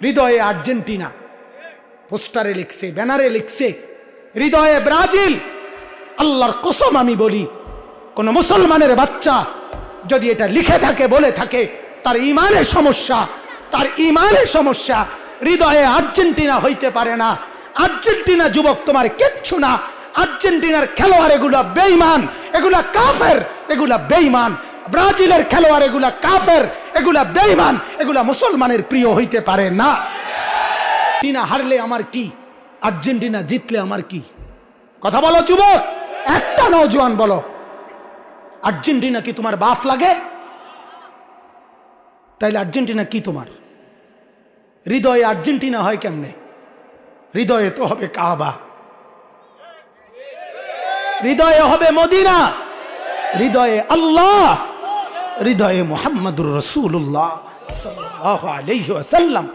হৃদয়ে আর্জেন্টিনা, পোস্টারে লিখছে, ব্যানারে লিখছে হৃদয়ে ব্রাজিল। আল্লাহর কসম আমি বলি, কোন মুসলমানের বাচ্চা যদি এটা লিখে থাকে, বলে থাকে, তার ঈমানের সমস্যা, তার ঈমানের সমস্যা। হৃদয়ে আর্জেন্টিনা হইতে পারে না। আর্জেন্টিনা যুবক তোমার কিচ্ছু না। আর্জেন্টিনার খেলোয়াড় এগুলা বেঈমান, এগুলা কাফের, এগুলা বেঈমান। ব্রাজিলের খেলোয়াড় এগুলা কাফের, এগুলা বেঈমান, এগুলা মুসলমানের প্রিয় হইতে পারে না। আর্জেন্টিনা হারলে আমার কি, আর্জেন্টিনা জিতলে আমার কি? কথা বলো যুবক, একটা নওজোয়ান বলো, আর্জেন্টিনা কি তোমার বাপ লাগে? তাইলে আর্জেন্টিনা কি তোমার? হৃদয়ে আর্জেন্টিনা হয় কেমনে? হৃদয়ে তো হবে কাবা, হৃদয়ে হবে মদিনা, হৃদয়ে আল্লাহ, হৃদয়ে মুহাম্মাদুর রাসূলুল্লাহ সাল্লাল্লাহু আলাইহি ওয়াসাল্লাম।